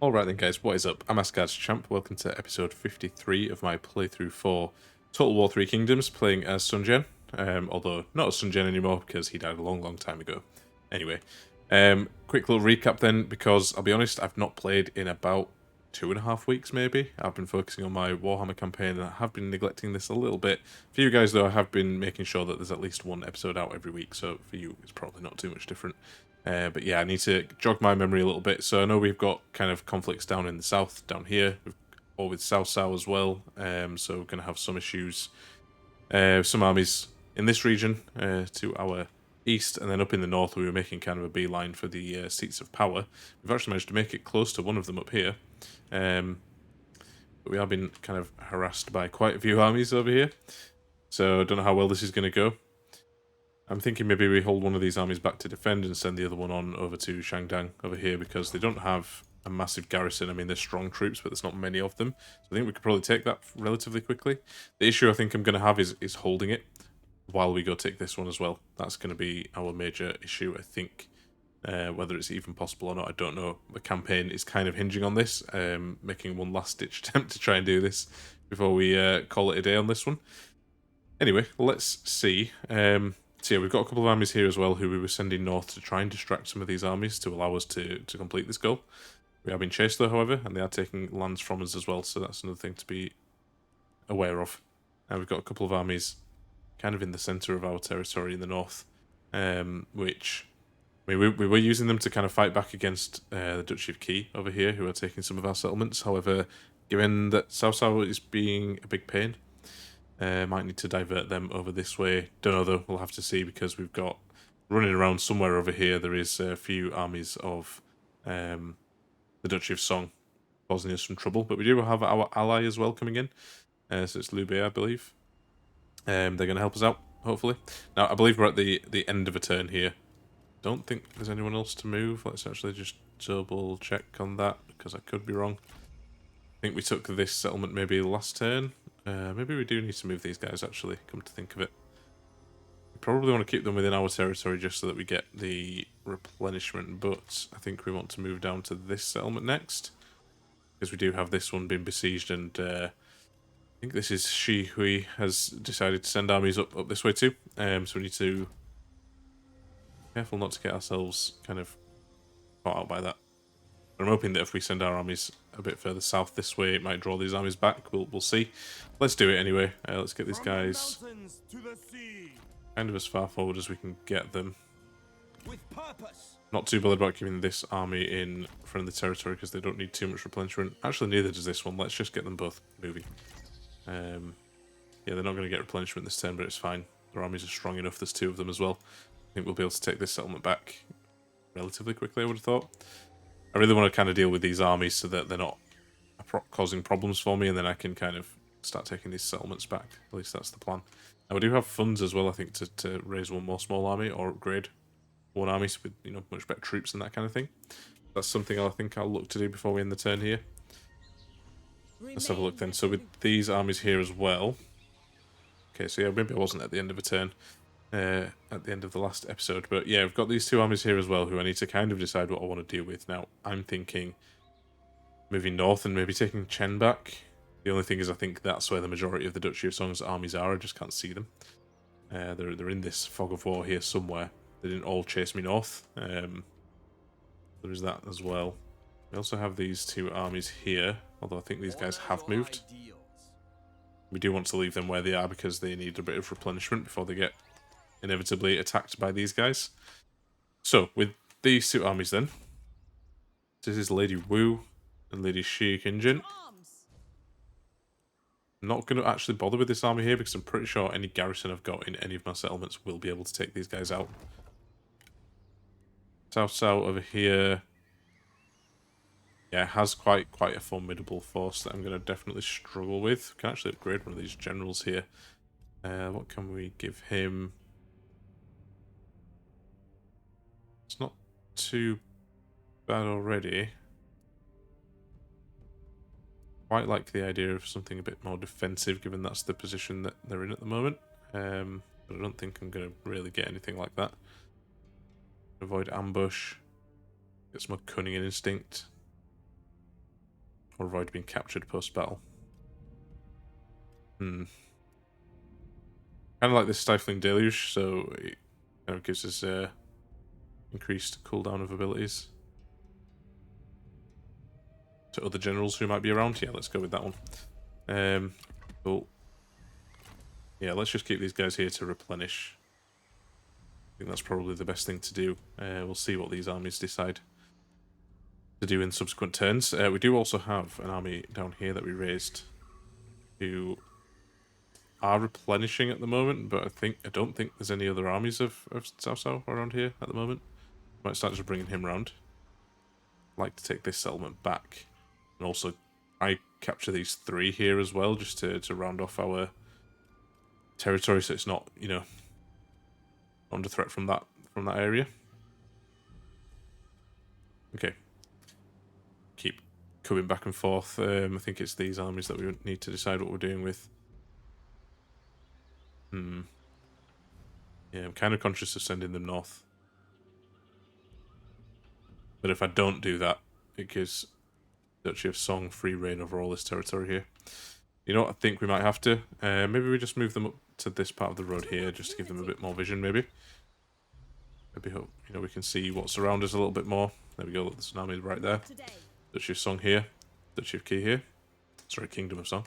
Alright then guys, what is up? I'm AsgardsChamp, welcome to episode 53 of my playthrough for Total War 3 Kingdoms, playing as Sun Jian, although not as Sun Jian anymore because he died a long time ago. Anyway, quick little recap then, because I'll be honest, I've not played in about 2.5 weeks maybe. I've been focusing on my Warhammer campaign and I have been neglecting this a little bit. For you guys though, I have been making sure that there's at least one episode out every week, so for you it's probably not too much different. But yeah, I need to jog my memory a little bit. So I know we've got kind of conflicts down in the south, down here, or with South Sao as well. So we're going to have some issues, some armies in this region to our east, and then up in the north we were making kind of a beeline for the seats of power. We've actually managed to make it close to one of them up here. But we have been kind of harassed by quite a few armies over here. So I don't know how well this is going to go. I'm thinking maybe we hold one of these armies back to defend and send the other one on over to Shandong over here because they don't have a massive garrison. I mean, they're strong troops, but there's not many of them. So I think we could probably take that relatively quickly. The issue I think I'm going to have is holding it while we go take this one as well. That's going to be our major issue, I think. Whether it's even possible or not, I don't know. The campaign is kind of hinging on this, making one last-ditch attempt to try and do this before we call it a day on this one. Anyway, let's see. So yeah, we've got a couple of armies here as well who we were sending north to try and distract some of these armies to allow us to complete this goal. We are being chased though, however, and they are taking lands from us as well, so that's another thing to be aware of. Now we've got a couple of armies kind of in the centre of our territory in the north, which I mean, we were using them to kind of fight back against the Duchy of Qi over here, who are taking some of our settlements. However, given that Cao Cao is being a big pain, might need to divert them over this way. Don't know though, we'll have to see because we've got running around somewhere over here. There is a few armies of the Duchy of Song causing us some trouble, but we do have our ally as well coming in. So it's Liu Bei, I believe. They're going to help us out, hopefully. Now, I believe we're at the end of a turn here. Don't think there's anyone else to move. Let's actually just double check on that because I could be wrong. I think we took this settlement maybe last turn. Maybe we do need to move these guys, actually, come to think of it. We probably want to keep them within our territory just so that we get the replenishment, but I think we want to move down to this settlement next. Because we do have this one being besieged, and I think this is Shi Hui has decided to send armies up this way too. So we need to be careful not to get ourselves kind of caught out by that. I'm hoping that if we send our armies a bit further south this way, it might draw these armies back. We'll see. Let's do it anyway. Let's get these guys kind of as far forward as we can get them. Not too bothered about keeping this army in front of the territory because they don't need too much replenishment. Actually, neither does this one. Let's just get them both moving. Yeah, they're not going to get replenishment this turn, but it's fine. Their armies are strong enough. There's two of them as well. I think we'll be able to take this settlement back relatively quickly, I would have thought. I really want to kind of deal with these armies so that they're not causing problems for me, and then I can kind of start taking these settlements back. At least that's the plan. Now we do have funds as well, I think, to raise one more small army or upgrade one army with much better troops and that kind of thing. That's something I think I'll look to do before we end the turn here. Let's have a look then. So with these armies here as well. Okay, so yeah, maybe I wasn't at the end of a turn. At the end of the last episode, but yeah, we've got these two armies here as well who I need to kind of decide what I want to deal with. Now, I'm thinking moving north and maybe taking Chen back. The only thing is I think that's where the majority of the Duchy of Song's armies are. I just can't see them. They're in this fog of war here somewhere. They didn't all chase me north. There is that as well. We also have these two armies here, although I think these guys have moved. We do want to leave them where they are because they need a bit of replenishment before they get inevitably attacked by these guys. So, with these two armies then, this is Lady Wu and Lady Shi Qingjin. I'm not going to actually bother with this army here because I'm pretty sure any garrison I've got in any of my settlements will be able to take these guys out. Cao Cao over here, yeah, has quite a formidable force that I'm going to definitely struggle with. We can actually upgrade one of these generals here. What can we give him? It's not too bad already. Quite like the idea of something a bit more defensive, given that's the position that they're in at the moment. But I don't think I'm going to really get anything like that. Avoid ambush. Get some more cunning and instinct. or avoid being captured post-battle. Kind of like this Stifling Deluge, so it kind of gives us increased cooldown of abilities. To other generals who might be around. Yeah, let's go with that one. Cool. Yeah, let's just keep these guys here to replenish. I think that's probably the best thing to do. We'll see what these armies decide to do in subsequent turns. We do also have an army down here that we raised who are replenishing at the moment, but I don't think there's any other armies of Cao Cao around here at the moment. Might start just bringing him around. I'd like to take this settlement back, and also I capture these 3 here as well, just to round off our territory, so it's not, you know, under threat from that area. Okay. Keep coming back and forth. I think it's these armies that we need to decide what we're doing with. Yeah, I'm kind of conscious of sending them north. But if I don't do that, it gives Duchy of Song free reign over all this territory here. You know what, I think we might have to. Maybe we just move them up to this part of the road here, just to give them a bit more vision, maybe. Maybe hope, you know, we can see what's around us a little bit more. There we go, look, there's an army right there. Duchy of Song here. Duchy of Qi here. Sorry, Kingdom of Song.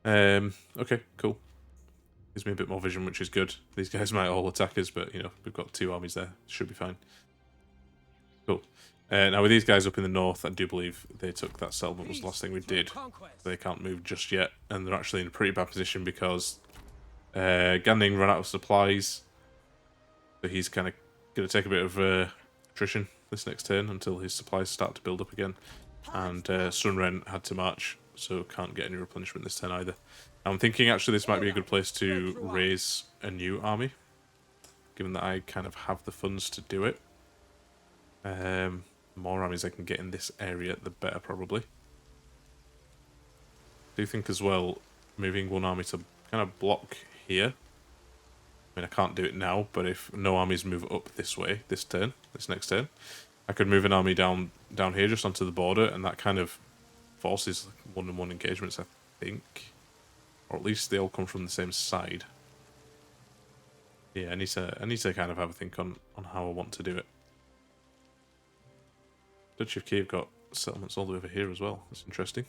Okay, cool. Gives me a bit more vision, which is good. These guys might all attack us, but, you know, we've got 2 armies there. Should be fine. Cool. Now, with these guys up in the north, I do believe they took that settlement was the last thing we did. They can't move just yet, and they're actually in a pretty bad position because Gan Ning ran out of supplies. So he's kind of going to take a bit of attrition this next turn until his supplies start to build up again. And Sun Ren had to march, so can't get any replenishment this turn either. I'm thinking actually this might be a good place to raise a new army, given that I kind of have the funds to do it. The more armies I can get in this area, the better probably. I do think as well, moving one army to kind of block here. I mean, I can't do it now, but if no armies move up this way, this next turn, I could move an army down here just onto the border, and that kind of forces one-on-one engagements, I think. Or at least they all come from the same side. Yeah, I need to kind of have a think on how I want to do it. Duchy of Qi have got settlements all the way over here as well. That's interesting.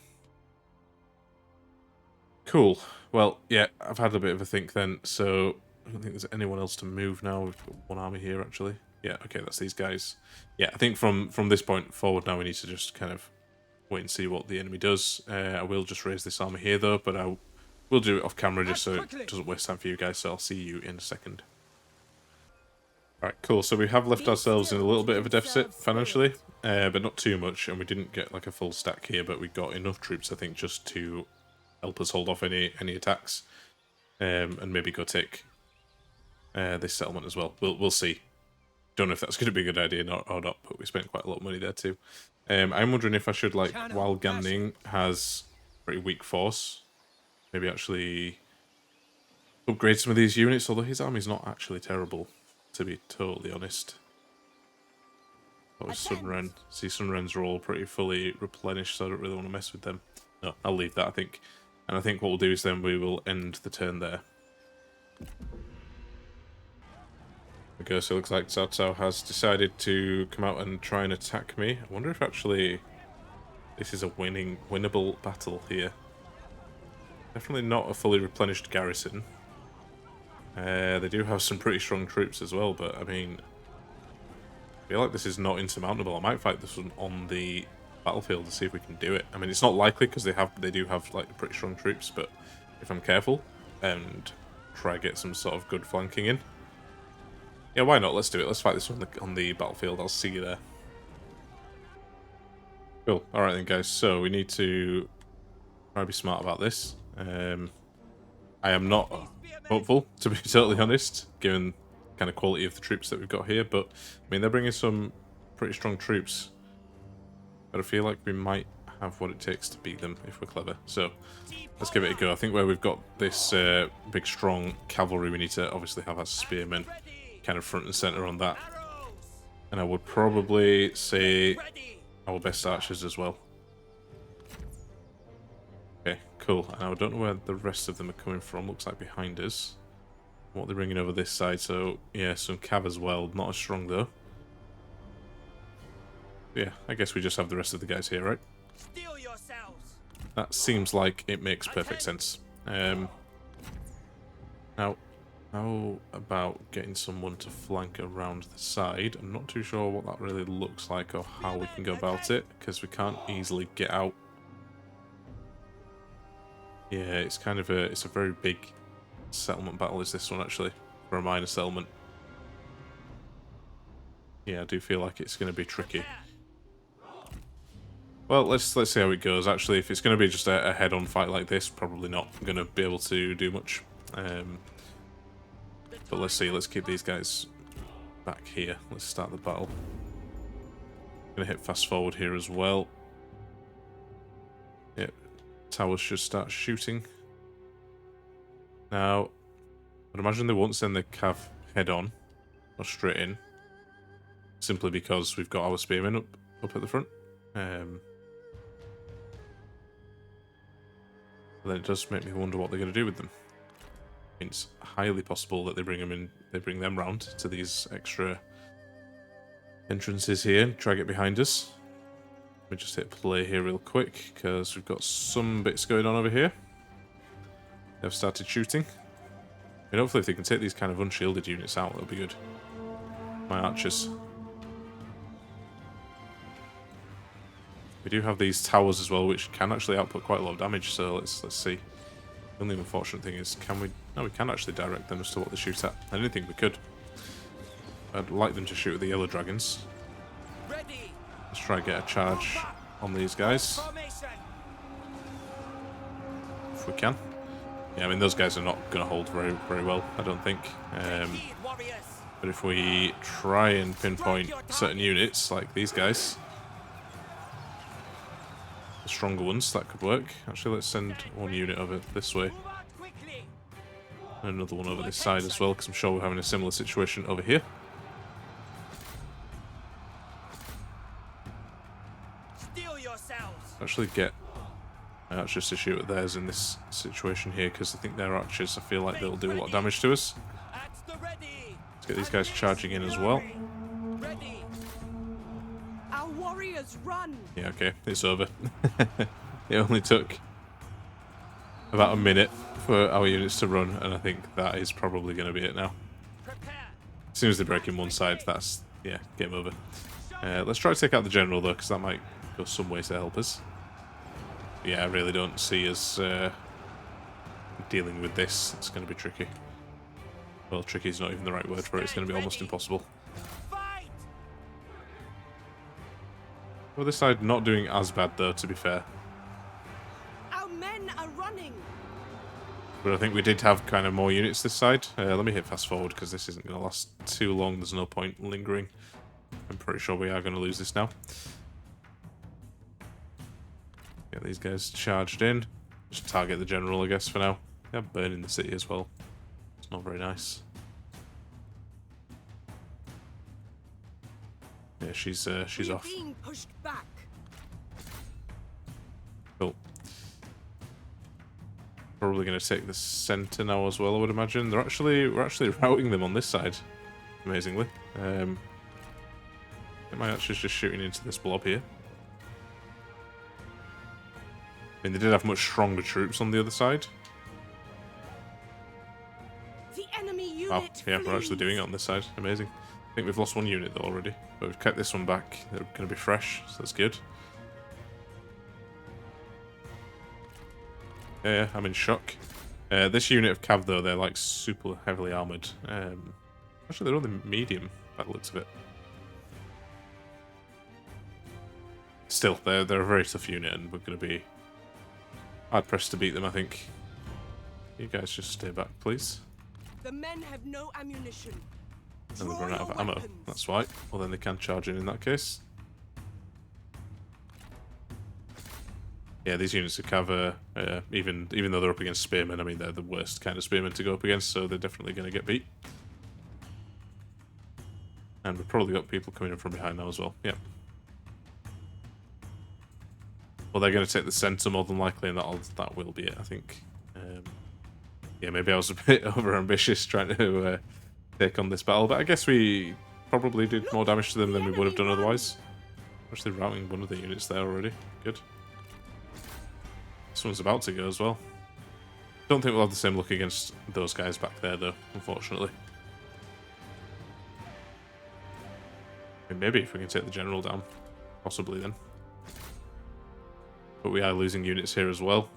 Cool. Well, yeah, I've had a bit of a think then, so I don't think there's anyone else to move now. We've got one army here, actually. Yeah, okay, that's these guys. Yeah, I think from this point forward now we need to just kind of wait and see what the enemy does. I will just raise this army here, though, but I will do it off camera just so it doesn't waste time for you guys, so I'll see you in a second. Alright, cool. So we have left ourselves in a little bit of a deficit financially, but not too much, and we didn't get like a full stack here, but we got enough troops, I think, just to help us hold off any attacks, and maybe go take this settlement as well. We'll see. Don't know if that's going to be a good idea or not, but we spent quite a lot of money there too. I'm wondering if I should, like, while Gan Ning has pretty weak force, maybe actually upgrade some of these units, although his army's not actually terrible, to be totally honest. That was Sun Ren. See, Sun Rens are all pretty fully replenished, so I don't really want to mess with them. No, I'll leave that, I think. And I think what we'll do is then we will end the turn there. Okay, so it looks like Cao Cao has decided to come out and try and attack me. I wonder if actually this is a winnable battle here. Definitely not a fully replenished garrison. They do have some pretty strong troops as well, but I mean, I feel like this is not insurmountable. I might fight this one on the battlefield to see if we can do it. I mean, it's not likely because they do have like pretty strong troops, but if I'm careful and try to get some sort of good flanking in, yeah, why not? Let's do it. Let's fight this one on the battlefield. I'll see you there. Cool. All right then, guys. So we need to try to be smart about this. I am not hopeful, to be totally honest, given the kind of quality of the troops that we've got here. But I mean, they're bringing some pretty strong troops. But I feel like we might have what it takes to beat them if we're clever. So let's give it a go. I think where we've got this big, strong cavalry, we need to obviously have our spearmen kind of front and center on that. And I would probably say our best archers as well. cool. And I don't know where the rest of them are coming from. Looks like behind us. What they're bringing over this side. So, yeah, some cav as well. Not as strong, though. Yeah, I guess we just have the rest of the guys here, right? Steel yourselves. That seems like it makes perfect sense. Now, how about getting someone to flank around the side? I'm not too sure what that really looks like or how we can go about it, because we can't easily get out. Yeah, it's kind of it's a very big settlement battle is this one, actually, for a minor settlement. Yeah, I do feel like it's going to be tricky. Well, let's see how it goes. Actually, if it's going to be just a head-on fight like this, probably not going to be able to do much. But let's see. Let's keep these guys back here. Let's start the battle. Going to hit fast forward here as well. Yep. Towers should start shooting. Now, I'd imagine they won't send the cav head-on or straight in, simply because we've got our spearmen up at the front. But then it does make me wonder what they're going to do with them. It's highly possible that they bring them in. They bring them round to these extra entrances here and drag it behind us. Let me just hit play here real quick because we've got some bits going on over here. They've started shooting. And hopefully, if they can take these kind of unshielded units out, that'll be good. My archers. We do have these towers as well, which can actually output quite a lot of damage. So let's see. The only unfortunate thing is, can we? No, we can actually direct them as to what they shoot at. I didn't think we could. I'd like them to shoot at the yellow dragons. Let's try and get a charge on these guys. If we can. Yeah, I mean, those guys are not going to hold very well, I don't think. But if we try and pinpoint certain units, like these guys, the stronger ones, that could work. Actually, let's send one unit over this way. And another one over this side as well, because I'm sure we're having a similar situation over here. Actually get archers to shoot at theirs in this situation here, because I think their archers, I feel like they'll do a lot of damage to us. Let's get these guys charging in as well. Our warriors run. Yeah, okay, it's over. It only took about a minute for our units to run, and I think that is probably going to be it now. As soon as they break in one side, that's, yeah, game over. Let's try to take out the general, though, because that might go some ways to help us. Yeah, I really don't see us dealing with this. It's going to be tricky. Well, tricky is not even the right word for it. It's going to be almost impossible. Well, this side not doing as bad, though, to be fair. Our men are running. But I think we did have kind of more units this side. Let me hit fast forward, because this isn't going to last too long. There's no point lingering. I'm pretty sure we are going to lose this now. Get these guys charged in. Just target the general, I guess, for now. Yeah, burning the city as well. It's not very nice. Yeah, she's off. Being pushed back. Cool. Probably going to take the center now as well, I would imagine. We're actually routing them on this side, amazingly. My archer's just shooting into this blob here. I mean, they did have much stronger troops on the other side. The enemy unit Wow, yeah, we're actually doing it on this side. Amazing. I think we've lost one unit though already, but we've kept this one back. They're going to be fresh, so that's good. Yeah, I'm in shock. This unit of cav though, they're like super heavily armoured. Actually, they're only medium by the looks of it. Still, they're a very tough unit, and we're going to be hard pressed to beat them, I think. You guys just stay back, please. The men have no ammunition. And they've run out of ammo. That's why. Well, then they can charge in that case. Yeah, these units of cav, even though they're up against spearmen, I mean, they're the worst kind of spearmen to go up against, so they're definitely going to get beat. And we've probably got people coming in from behind now as well. Yep. Well, they're going to take the centre more than likely, and that will be it, I think. Yeah, maybe I was a bit over-ambitious trying to take on this battle, but I guess we probably did more damage to them than we would have done otherwise. Actually routing one of the units there already. Good. This one's about to go as well. Don't think we'll have the same luck against those guys back there, though, unfortunately. I mean, maybe if we can take the general down. Possibly then. But we are losing units here as well.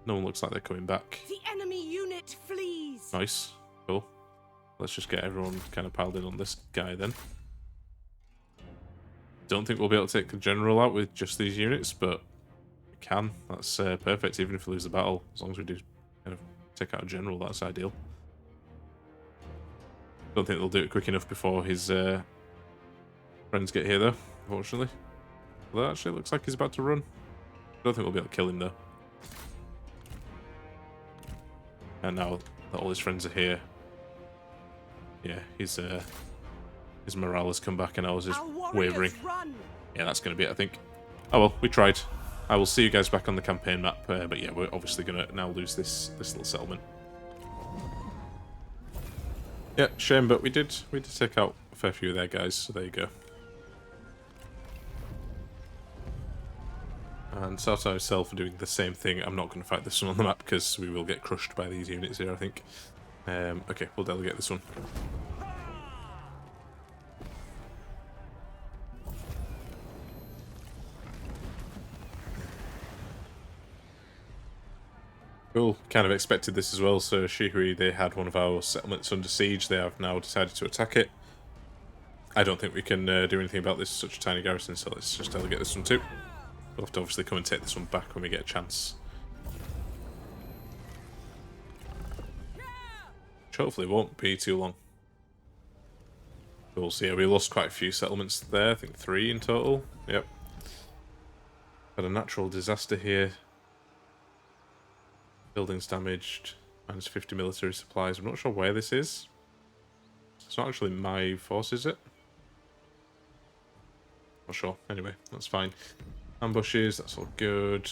No one looks like they're coming back. The enemy unit flees. Nice. Cool. Let's just get everyone kind of piled in on this guy then. Don't think we'll be able to take the general out with just these units, but we can. That's perfect, even if we lose the battle. As long as we do kind of take out a general, that's ideal. Don't think they'll do it quick enough before his friends get here, though, unfortunately. Well, that actually looks like he's about to run. Don't think we'll be able to kill him, though. And now that all his friends are here, yeah, his morale has come back and ours is wavering. Yeah, that's going to be it, I think. Oh well, we tried. I will see you guys back on the campaign map, but yeah, we're obviously going to now lose this little settlement. Yeah, shame, but we did take out a fair few of their guys, so there you go. And South itself are doing the same thing. I'm not going to fight this one on the map because we will get crushed by these units here, I think. Okay, we'll delegate this one. Cool. Kind of expected this as well. So Shihui, they had one of our settlements under siege. They have now decided to attack it. I don't think we can do anything about this, such a tiny garrison, so let's just delegate this one too. We'll have to obviously come and take this one back when we get a chance. Which hopefully won't be too long. We'll see. We lost quite a few settlements there. I think 3 in total. Yep. Had a natural disaster here. Buildings damaged. Minus 50 military supplies. I'm not sure where this is. It's not actually my force, is it? Not sure. Anyway, that's fine. Ambushes, that's all good.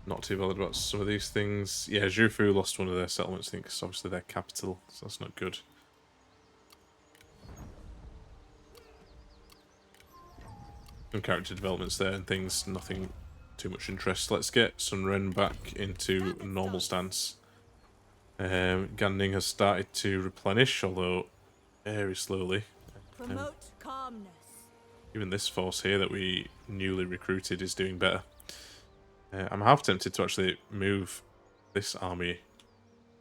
Not too bothered about some of these things. Yeah, Zhufu lost one of their settlements, I think, because obviously their capital, so that's not good. Some character developments there and things, nothing too much interest. Let's get Sun Ren back into normal stance. Ganning has started to replenish, although very slowly. Promote calmness. Even this force here that we newly recruited is doing better. I'm half tempted to actually move this army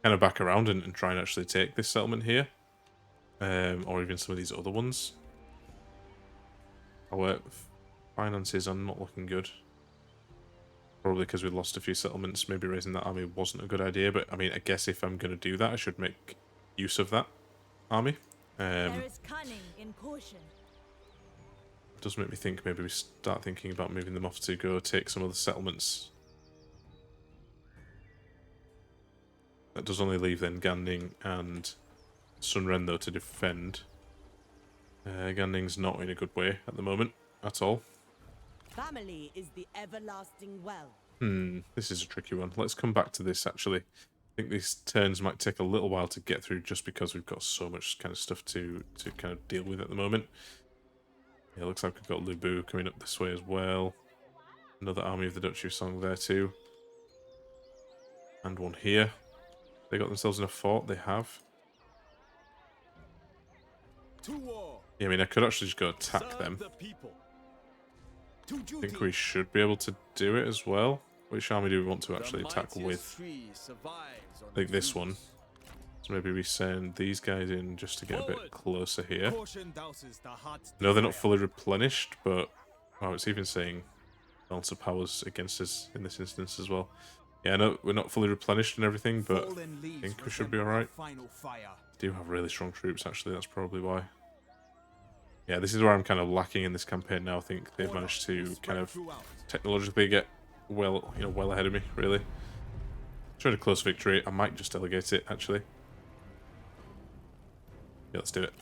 kind of back around and try and actually take this settlement here. Or even some of these other ones. Our finances are not looking good. Probably because we lost a few settlements. Maybe raising that army wasn't a good idea. But I mean, I guess if I'm going to do that, I should make use of that army. There is cunning in caution. It does make me think maybe we start thinking about moving them off to go take some of the settlements. That does only leave then Ganning and Sun Ren though to defend. Ganning's not in a good way at the moment at all. Family is the everlasting well. This is a tricky one. Let's come back to this actually. I think these turns might take a little while to get through just because we've got so much kind of stuff to kind of deal with at the moment. Yeah, it looks like we've got Lubu coming up this way as well. Another army of the Duchy of Song there too. And one here. They got themselves in a fort, they have. Yeah, I mean, I could actually just go attack them. I think we should be able to do it as well. Which army do we want to actually attack with? I think this one. So maybe we send these guys in just to get a bit closer here. No, they're not fully replenished, but... Oh, it's even saying balance of powers against us in this instance as well. Yeah, no, we're not fully replenished and everything, but I think we should be alright. Do have really strong troops, actually, that's probably why. Yeah, this is where I'm kind of lacking in this campaign now. I think they've managed to kind of technologically get well ahead of me, really. Showed a close victory. I might just delegate it, actually. Yeah, let's do it.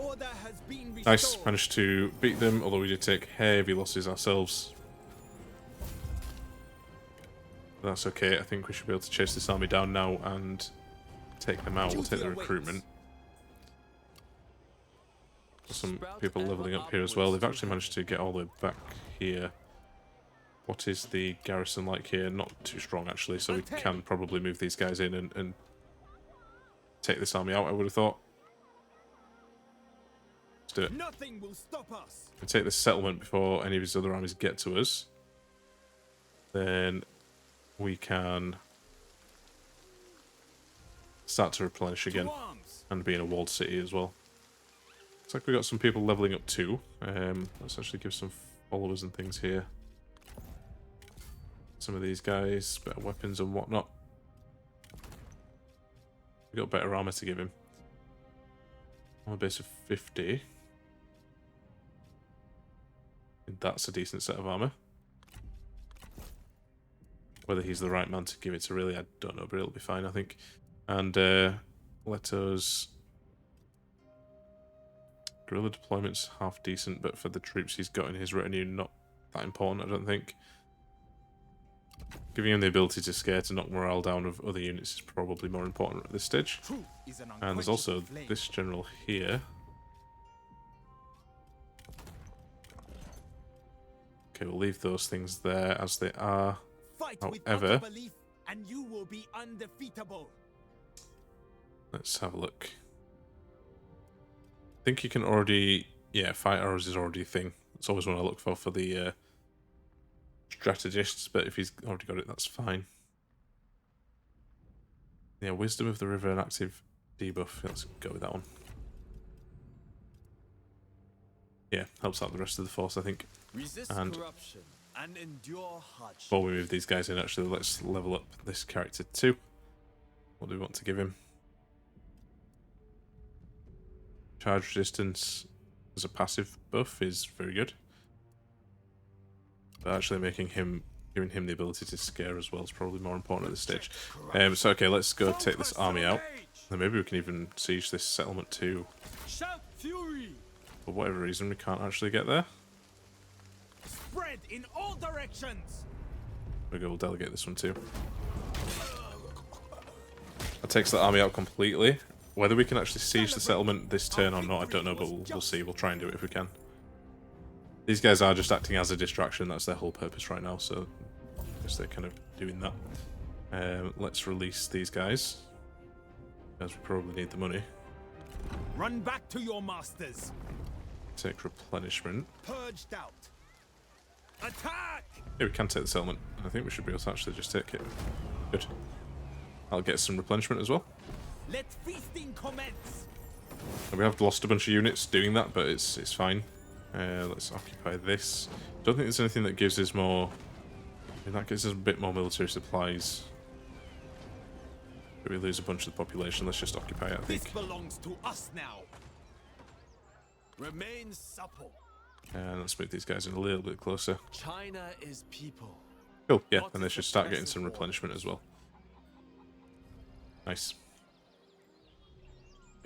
Order has been restored. Nice, managed to beat them, although we did take heavy losses ourselves. But that's okay, I think we should be able to chase this army down now and take them out. We'll take the recruitment. Some people leveling up here as well. They've actually managed to get all the way back here. What is the garrison like here? Not too strong actually, so we can probably move these guys in and take this army out, I would have thought. Let's do it. Nothing will stop us. We'll take this settlement before any of his other armies get to us. Then we can start to replenish again and be in a walled city as well. Looks like we got some people leveling up too. Let's actually give some followers and things here. Some of these guys, better weapons and whatnot. We got better armor to give him. On a base of 50. And that's a decent set of armor. Whether he's the right man to give it to, really, I don't know, but it'll be fine, I think. And let us... Guerrilla deployment's half decent, but for the troops he's got in his retinue, not that important, I don't think. Giving him the ability to scare to knock morale down of other units is probably more important at this stage. And there's also this general here. Okay, we'll leave those things there as they are. However, and you will be undefeatable. Let's have a look. I think you can already... Yeah, fight arrows is already a thing. That's always one I look for the strategists, but if he's already got it, that's fine. Yeah, Wisdom of the River and active debuff. Let's go with that one. Yeah, helps out the rest of the force, I think. Resist corruption and endure hardship. Before we move these guys in, actually, let's level up this character too. What do we want to give him? Charge resistance as a passive buff is very good. But actually giving him the ability to scare as well is probably more important at this stage. So okay, let's go take this army out. And maybe we can even siege this settlement too. For whatever reason, we can't actually get there. Spread in all directions. We'll delegate this one too. That takes the army out completely. Whether we can actually siege the settlement this turn or not, I don't know, but we'll see. We'll try and do it if we can. These guys are just acting as a distraction. That's their whole purpose right now, so I guess they're kind of doing that. Let's release these guys, as we probably need the money. Run back to your masters. Take replenishment. Purged out. Attack! Yeah, we can take the settlement. I think we should be able to actually just take it. Good. I'll get some replenishment as well. Let feasting commence. And we have lost a bunch of units doing that, but it's fine. Let's occupy this. Don't think there's anything that gives us more... I mean, that gives us a bit more military supplies. But we lose a bunch of the population. Let's just occupy it, I think. This belongs to us now. Remain supple. And let's move these guys in a little bit closer. China is people. Cool, yeah, and they should start getting some replenishment as well. Nice.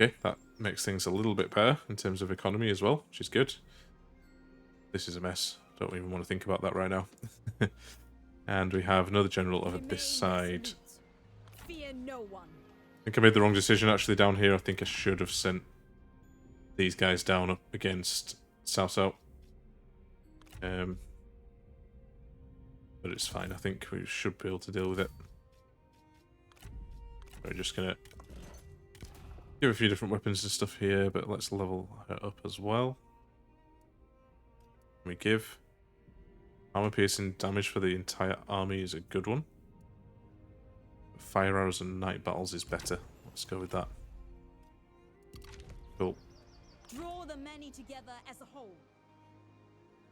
Okay, that makes things a little bit better in terms of economy as well, which is good. This is a mess. Don't even want to think about that right now. And we have another general over this side. Fear no one. I think I made the wrong decision actually down here. I think I should have sent these guys down up against South. But it's fine. I think we should be able to deal with it. We're just gonna give a few different weapons and stuff here, but let's level her up as well. We give armor piercing damage for the entire army is a good one. Fire arrows and night battles is better. Let's go with that. Cool. Draw the many together as a whole.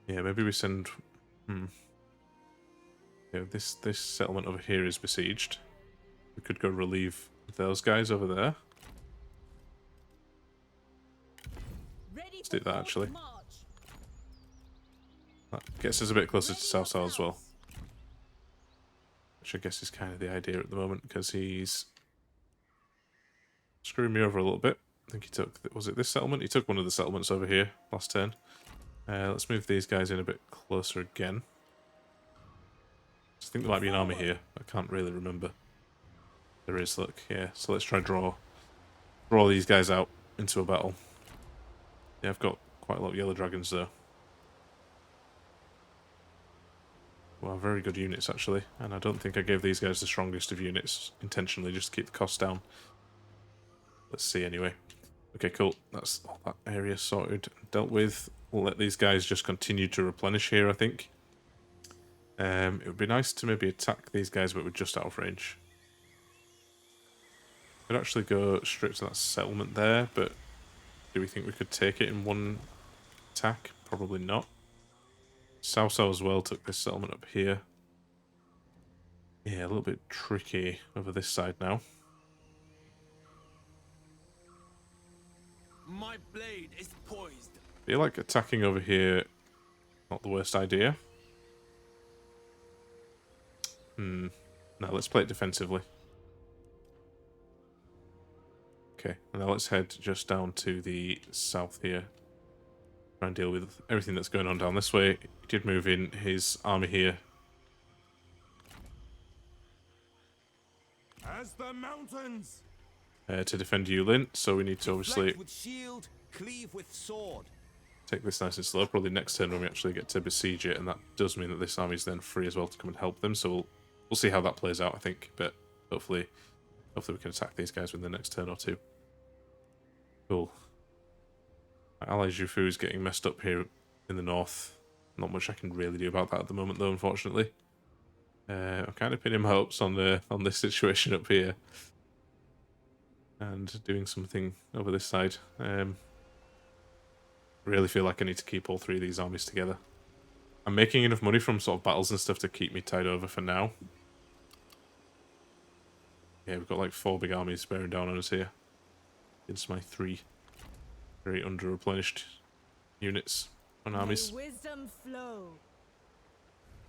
Yeah, maybe we send. Yeah, this settlement over here is besieged. We could go relieve those guys over there. Let's do that actually. That gets us a bit closer to South as well. Which I guess is kind of the idea at the moment, because he's screwing me over a little bit. I think he took... Was it this settlement? He took one of the settlements over here last turn. Let's move these guys in a bit closer again. I think there might be an army here. I can't really remember. There is, look, yeah. So let's try and draw these guys out into a battle. Yeah, I've got quite a lot of yellow dragons though. Well, very good units actually, and I don't think I gave these guys the strongest of units intentionally just to keep the cost down. Let's see anyway. Okay, cool. That's all that area sorted, dealt with. We'll let these guys just continue to replenish here, I think. It would be nice to maybe attack these guys, but we're just out of range. Could actually go straight to that settlement there, but do we think we could take it in one attack? Probably not. South as well took this settlement up here. Yeah, a little bit tricky over this side now. My blade is poised. I feel like attacking over here, not the worst idea. Now let's play it defensively. Okay, and now let's head just down to the south here. Try and deal with everything that's going on down this way. He did move in his army here. As the mountains. To defend Yulin, so we need to obviously Deflect with shield, cleave with sword. take this nice and slow. Probably next turn when we actually get to besiege it, and that does mean that this army is then free as well to come and help them. So we'll see how that plays out, I think. But hopefully we can attack these guys within the next turn or two. Cool. My ally Jufu is getting messed up here in the north. Not much I can really do about that at the moment, though, unfortunately. I'm kind of pinning my hopes on this situation up here. And doing something over this side. Really feel like I need to keep all three of these armies together. I'm making enough money from sort of battles and stuff to keep me tied over for now. Yeah, we've got like 4 big armies bearing down on us here. Against my 3 very under-replenished units on armies. May wisdom flow.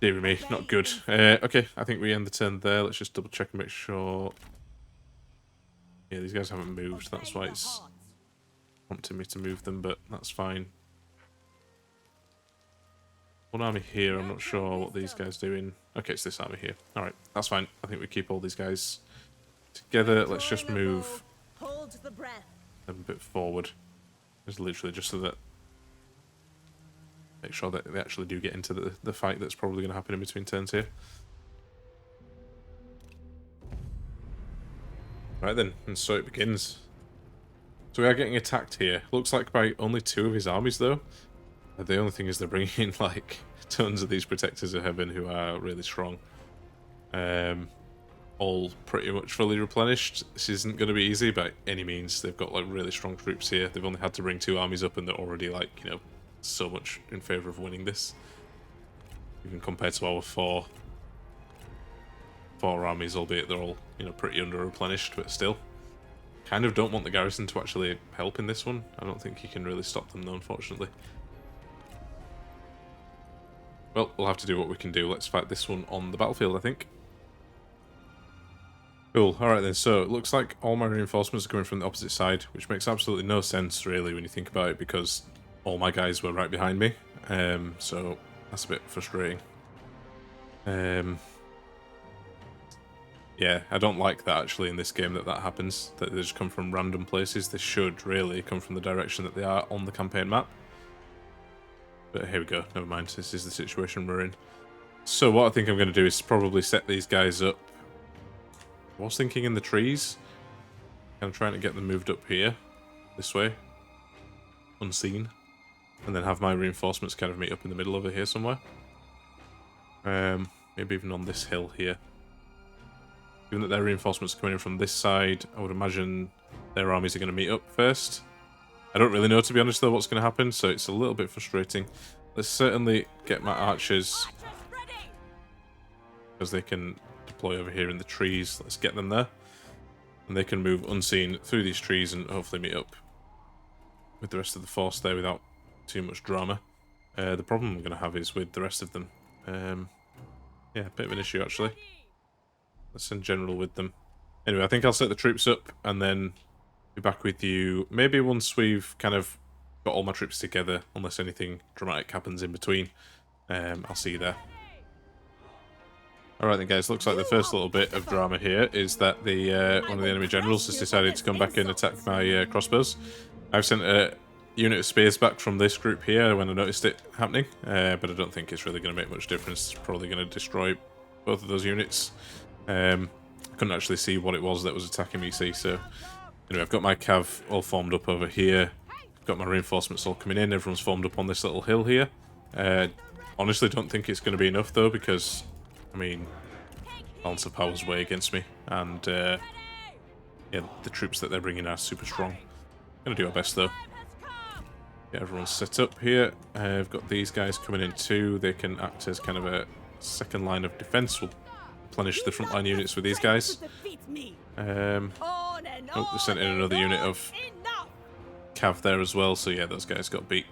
Dear me, not good. Okay, I think we end the turn there. Let's just double check and make sure... Yeah, these guys haven't moved. That's why it's prompting me to move them, but that's fine. One army here, I'm not sure what these guys are doing. Okay, it's this army here. Alright, that's fine. I think we keep all these guys together. Let's just move Hold the breath. them a bit forward. It's literally just so that... Make sure that they actually do get into the fight that's probably going to happen in between turns here. Right then, and so it begins. So we are getting attacked here. Looks like by only 2 of his armies though. The only thing is they're bringing in like tons of these Protectors of Heaven who are really strong. All pretty much fully replenished. This isn't going to be easy by any means. They've got like really strong troops here. They've only had to bring 2 armies up and they're already like, you know, so much in favour of winning this. Even compared to our 4 armies, albeit they're all, you know, pretty under-replenished, but still. Kind of don't want the garrison to actually help in this one. I don't think you can really stop them though, unfortunately. Well, we'll have to do what we can do. Let's fight this one on the battlefield, I think. Cool, alright then, so it looks like all my reinforcements are coming from the opposite side, which makes absolutely no sense, really, when you think about it, because all my guys were right behind me. So that's a bit frustrating. Yeah, I don't like that actually in this game that happens, that they just come from random places. They should really come from the direction that they are on the campaign map. But here we go, never mind, this is the situation we're in. So what I think I'm going to do is probably set these guys up. I was thinking in the trees. I'm trying to get them moved up here, this way, unseen. And then have my reinforcements kind of meet up in the middle over here somewhere. Maybe even on this hill here. Given that their reinforcements are coming in from this side, I would imagine their armies are going to meet up first. I don't really know, to be honest, though, what's going to happen, so it's a little bit frustrating. Let's certainly get my archers, because they can deploy over here in the trees. Let's get them there. And they can move unseen through these trees and hopefully meet up with the rest of the force there without too much drama. The problem I'm going to have is with the rest of them. Yeah, a bit of an issue, actually. Let's send general with them. Anyway, I think I'll set the troops up and then Be back with you maybe once we've kind of got all my troops together, unless anything dramatic happens in between. I'll see you there. Alright then guys, looks like the first little bit of drama here is that the one of the enemy generals has decided to come back and attack my crossbows. I've sent a unit of spears back from this group here when I noticed it happening, but I don't think it's really going to make much difference. It's probably going to destroy both of those units. I couldn't actually see what it was that was attacking me, see, so... Anyway, I've got my cav all formed up over here. I've got my reinforcements all coming in. Everyone's formed up on this little hill here. Honestly, don't think it's going to be enough, though, because... I mean, balance of power's way against me, and yeah, the troops that they're bringing are super strong. Gonna do our best though. Yeah, everyone's set up here. I've got these guys coming in too. They can act as kind of a second line of defense. We'll replenish the frontline units with these guys. Oh, we sent in another unit of cav there as well. So yeah, those guys got beat.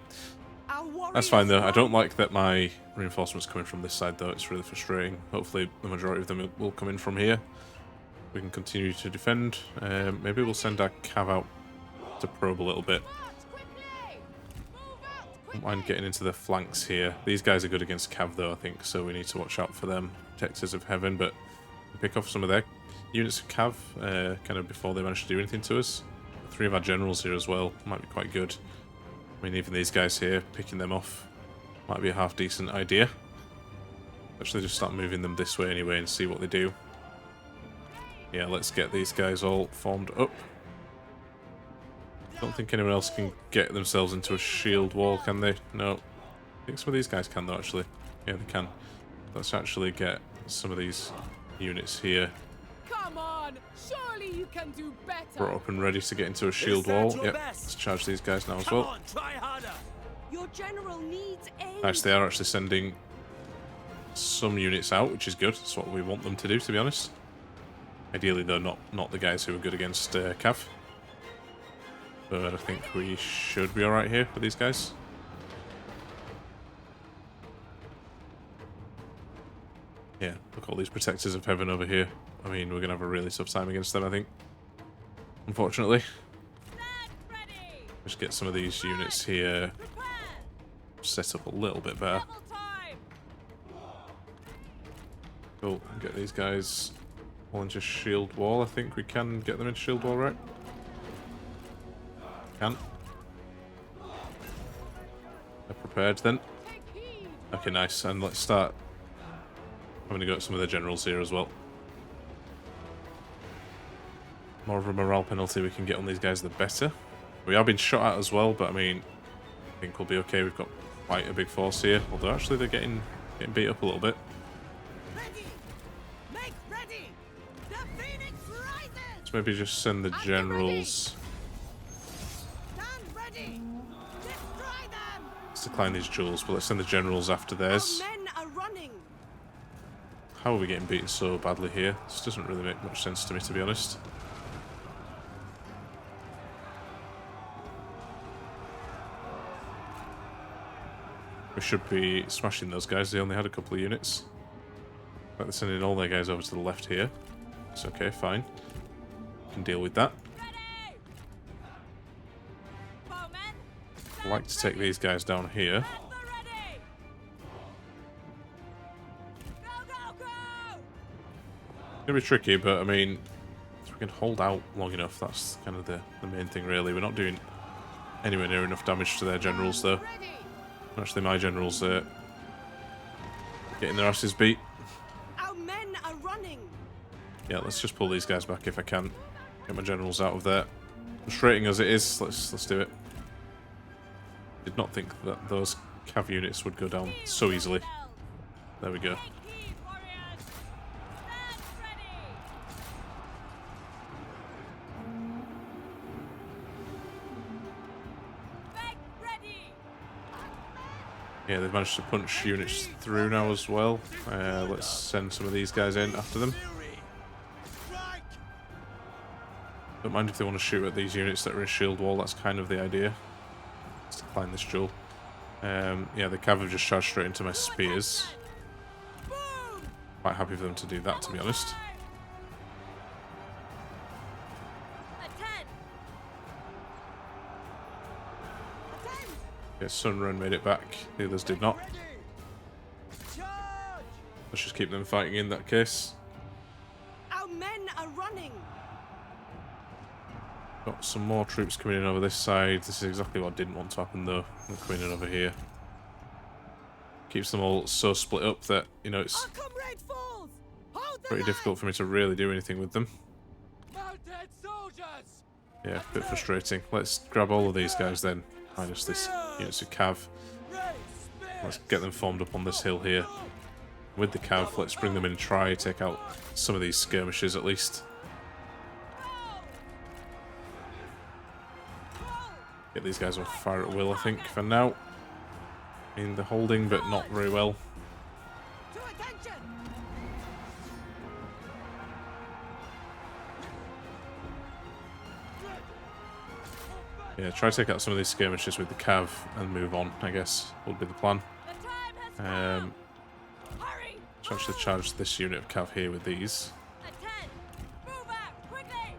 That's fine though. I don't like that my reinforcements coming from this side though. It's really frustrating. Hopefully the majority of them will come in from here. We can continue to defend. Maybe we'll send our cav out to probe a little bit. Don't mind getting into the flanks here. These guys are good against cav though, I think, so we need to watch out for them. Protectors of Heaven, but pick off some of their units of cav kind of before they manage to do anything to us. 3 of our generals here as well. Might be quite good. I mean, even these guys here, picking them off might be a half decent idea. Actually, just start moving them this way anyway and see what they do. Yeah, let's get these guys all formed up. Don't think anyone else can get themselves into a shield wall, can they? No. I think some of these guys can though, actually. Yeah, they can. Let's actually get some of these units here. Come on, surely you can do better. Brought up and ready to get into a shield wall. Yep, let's charge these guys now as well. Come on, try harder. Your general needs aid. Nice, they are actually sending some units out, which is good. That's what we want them to do, to be honest. Ideally, though, not the guys who are good against cav. But I think we should be alright here with these guys. Yeah, look at all these Protectors of Heaven over here. I mean, we're going to have a really tough time against them, I think. Unfortunately. Just get some of these units here set up a little bit better. Cool, get these guys all into shield wall. I think we can get them into shield wall, right? Can. They're prepared then. Okay, nice. And let's start having to go at some of the generals here as well. More of a morale penalty we can get on these guys, the better. We are being shot at as well, but I mean, I think we'll be okay. We've got quite a big force here. Although actually they're getting beat up a little bit. Ready. Make ready. The Phoenix rises. Let's maybe just send the generals. Stand ready. Destroy them. Let's decline these jewels, but let's send the generals after theirs. Our men are running. How are we getting beaten so badly here? This doesn't really make much sense to me, to be honest. We should be smashing those guys. They only had a couple of units. But they're sending all their guys over to the left here. It's okay, fine. We can deal with that. I'd like to take these guys down here. It's gonna be tricky, but I mean, if we can hold out long enough, that's kind of the main thing, really. We're not doing anywhere near enough damage to their generals, though. Actually, my generals getting their asses beat. Our men are running. Yeah, let's just pull these guys back if I can. Get my generals out of there. Frustrating as it is, let's do it. Did not think that those cav units would go down so easily. There we go. Yeah, they've managed to punch units through now as well. Let's send some of these guys in after them. Don't mind if they want to shoot at these units that are in shield wall, that's kind of the idea. Let's decline this duel. Yeah, the cav have just charged straight into my spears. Quite happy for them to do that, to be honest. Okay, Sun made it back. The others did not. Ready. Charge. Let's just keep them fighting in that case. Our men are running. Got some more troops coming in over this side. This is exactly what I didn't want to happen though. They're coming in over here. Keeps them all so split up that, you know, it's Our comrade falls. Hold the pretty line. difficult for me to really do anything with them. Mounted soldiers. Yeah, a bit frustrating. Let's grab all of these guys then. Minus this units of cav. Let's get them formed up on this hill here. With the cav, let's bring them in and try take out some of these skirmishes at least. Get these guys on fire at will, I think, for now. In the holding, but not very well. To attention. Yeah, try to take out some of these skirmishes with the cav and move on, I guess, would be the plan. The time has come. Hurry. Let's actually charge this unit of cav here with these. Attend. Move out quickly.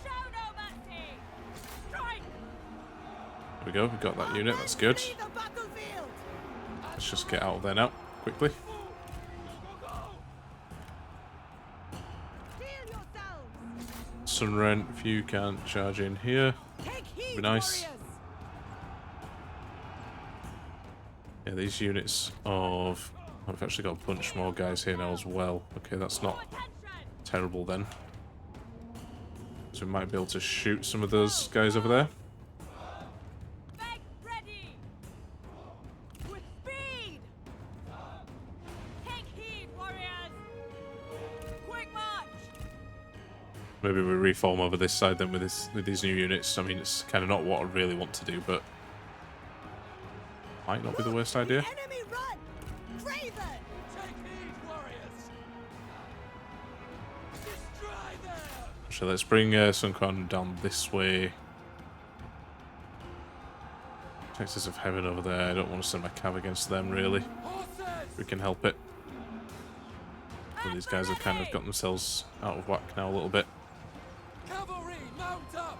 Show no mercy. Strike. There we go, we've got that unit, that's good. Flee the battlefield. Let's just get out of there now, quickly. Heal yourselves. Sun, if you can charge in here. Take heed, Be nice. warriors. Yeah, these units of... I've actually got a bunch more guys here now as well. Okay, that's not terrible then. So we might be able to shoot some of those guys over there. Make ready. With speed. Take heed, warriors. Quick march. Maybe we reform over this side then with these new units. I mean, it's kind of not what I really want to do, but might not be the worst idea. Enemy run. Craven. Take heed, warriors. Destroy them. So let's bring Sun Quan down this way. Texas of Heaven over there. I don't want to send my cav against them, really. Horses. We can help it. So these guys have kind of got themselves out of whack now a little bit. Cavalry, mount up.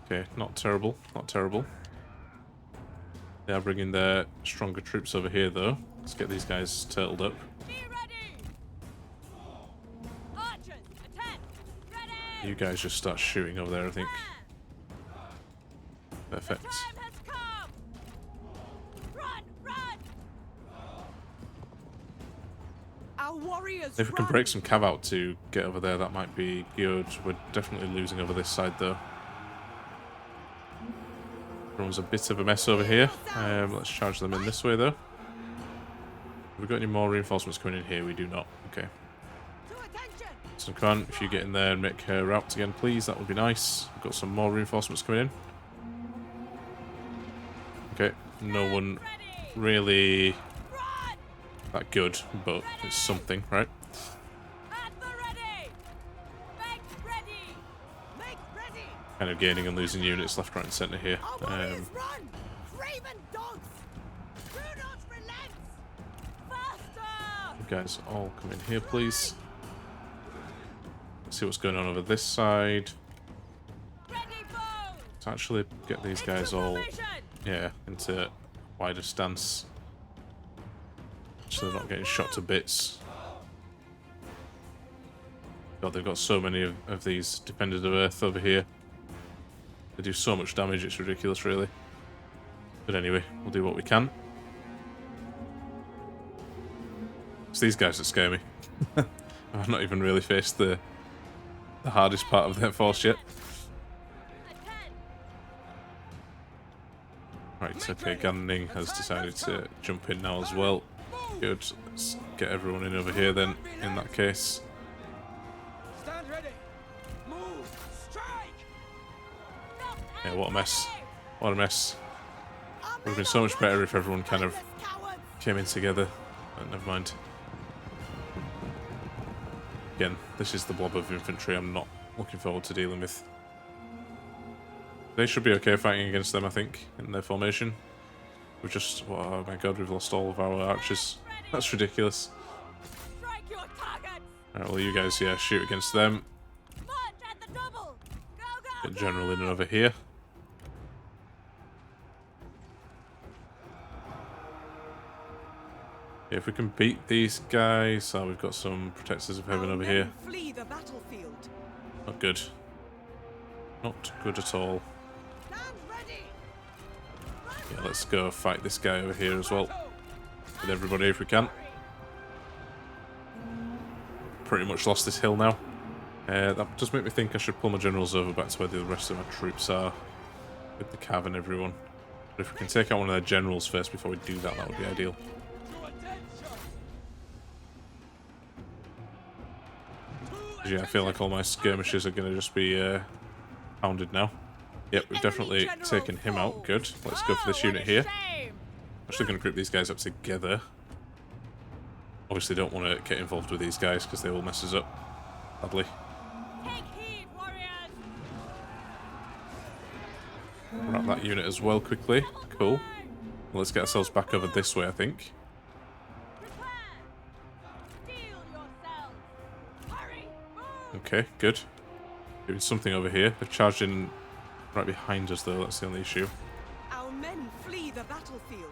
Okay, not terrible, not terrible. They are bringing their stronger troops over here, though. Let's get these guys turtled up. Be ready. Archers, attend. Ready. You guys just start shooting over there, I think. Perfect. Time has come. Run, run. Our warriors. If we can break some cav out to get over there, that might be good. We're definitely losing over this side, though. Everyone's a bit of a mess over here. Let's charge them in this way, though. Have we got any more reinforcements coming in here? We do not. Okay. To attention. Sun Quan, if you get in there and make her route again, please, that would be nice. We've got some more reinforcements coming in. Okay, no one really Run. that good, but it's something, right? At the ready. Make ready. Make ready. Kind of gaining and losing units left, right, and centre here. Our warriors run. Craven dogs. Do not relent. Faster. You guys all come in here, please. Let's see what's going on over this side. Ready, bow. Let's actually get these guys all, yeah, into a wider stance, so they're not getting shot to bits. God, they've got so many of these Defenders of Earth over here. They do so much damage, it's ridiculous, really. But anyway, we'll do what we can. It's these guys that scare me. I've not even really faced the hardest part of their force yet. Right, okay, Ganning has decided to jump in now as well. Good, let's get everyone in over here then, in that case. Stand ready. Move. Strike. Yeah, what a mess. What a mess. Would have been so much better if everyone kind of came in together. But never mind. Again, this is the blob of infantry I'm not looking forward to dealing with. They should be okay fighting against them, I think, in their formation. We've just... oh my god, we've lost all of our archers. That's ridiculous. Strike your target. Alright, well you guys, yeah, shoot against them. March at the double. Go, go, Get general in and over here. If we can beat these guys... Oh, we've got some Protectors of Heaven Our over men here. Flee the battlefield. Not good. Not good at all. Stand ready. Yeah, let's go fight this guy over here as well. With everybody if we can. Pretty much lost this hill now. That does make me think I should pull my generals over back to where the rest of my troops are. With the cav and everyone. But if we can take out one of their generals first before we do that, that would be ideal. To attention. Yeah, I feel like all my skirmishers are going to just be pounded now. Yep, we've definitely taken him out. Good. Let's go for this unit here. Actually going to group these guys up together. Obviously don't want to get involved with these guys because they will mess us up. Sadly. Take heed, warriors. Wrap that unit as well quickly. Cool. Well, let's get ourselves back over this way, I think. Prepare. Steel yourselves. Hurry. Move. Okay, good. Doing something over here. They've charged in right behind us though, that's the only issue. Our men flee the battlefield.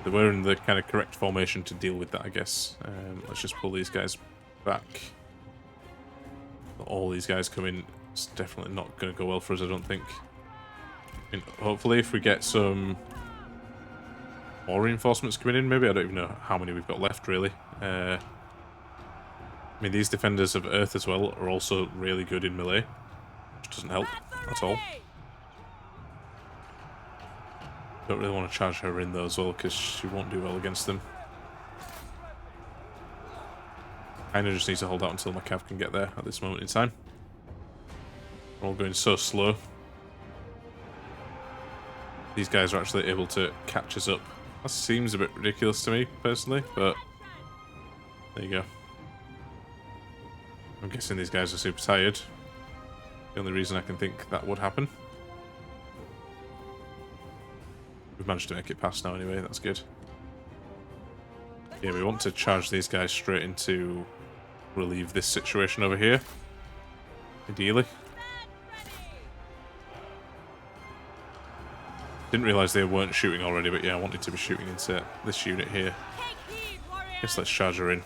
They were in the kind of correct formation to deal with that, I guess. Let's just pull these guys back. All these guys come in. It's definitely not going to go well for us, I don't think. I mean, hopefully if we get some more reinforcements coming in, maybe. I don't even know how many we've got left, really. I mean, these defenders of Earth as well are also really good in melee. Which doesn't help at all. Don't really want to charge her in though as well, because she won't do well against them. Kinda just need to hold out until my cav can get there at this moment in time. We're all going so slow. These guys are actually able to catch us up. That seems a bit ridiculous to me, personally, but there you go. I'm guessing these guys are super tired. The only reason I can think that would happen. We've managed to make it past now anyway, that's good. Yeah, we want to charge these guys straight into relieve this situation over here. Ideally. Didn't realise they weren't shooting already, but yeah, I wanted to be shooting into this unit here. Guess let's charge her in.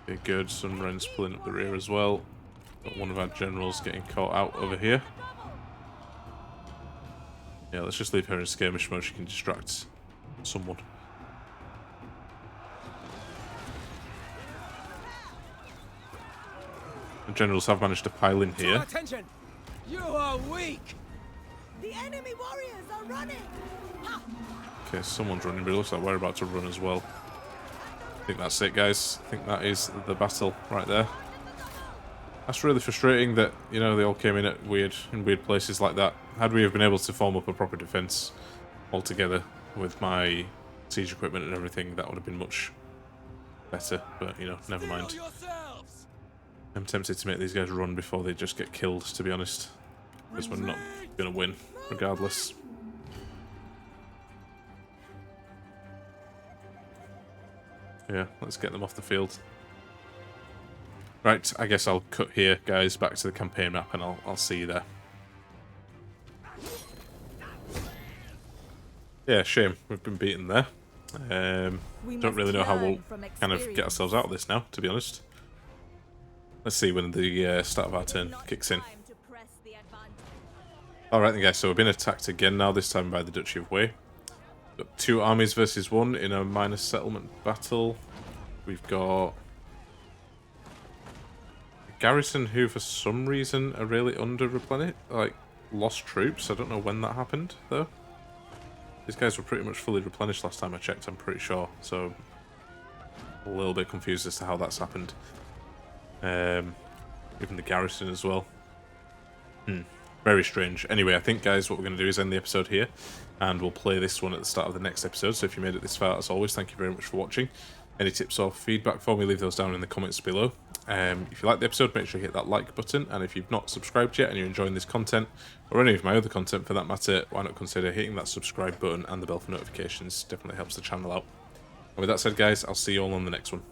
Okay, good. Sun Jian's pulling up the rear as well. Got one of our generals getting caught out over here. Yeah, let's just leave her in skirmish mode. She can distract someone. The generals have managed to pile in here. Attention. You are weak. The enemy warriors are running. Ha! Okay, someone's running, but it looks like we're about to run as well. I think that's it, guys. I think that is the battle right there. That's really frustrating that, you know, they all came in at weird places like that. Had we have been able to form up a proper defense altogether with my siege equipment and everything, that would have been much better. But, you know, never mind. Steel yourselves. I'm tempted to make these guys run before they just get killed, to be honest. Because we're not going to win, regardless. Yeah, let's get them off the field. Right, I guess I'll cut here, guys, back to the campaign map, and I'll see you there. Yeah, shame. We've been beaten there. Don't really know how we'll kind of get ourselves out of this now, to be honest. Let's see when the start of our turn kicks in. Alright then, guys, so we've been attacked again now, this time by the Duchy of Wei. Got 2 armies versus 1 in a minor settlement battle. We've got a garrison who, for some reason, are really under-replenished, like, lost troops. I don't know when that happened, though. These guys were pretty much fully replenished last time I checked, I'm pretty sure, so a little bit confused as to how that's happened. Even the garrison as well. Very strange. Anyway, I think, guys, what we're going to do is end the episode here, and we'll play this one at the start of the next episode. So if you made it this far, as always, thank you very much for watching. Any tips or feedback for me, leave those down in the comments below. If you like the episode, make sure you hit that like button, and if you've not subscribed yet and you're enjoying this content, or any of my other content for that matter, why not consider hitting that subscribe button and the bell for notifications. Definitely helps the channel out. And with that said, guys, I'll see you all on the next one.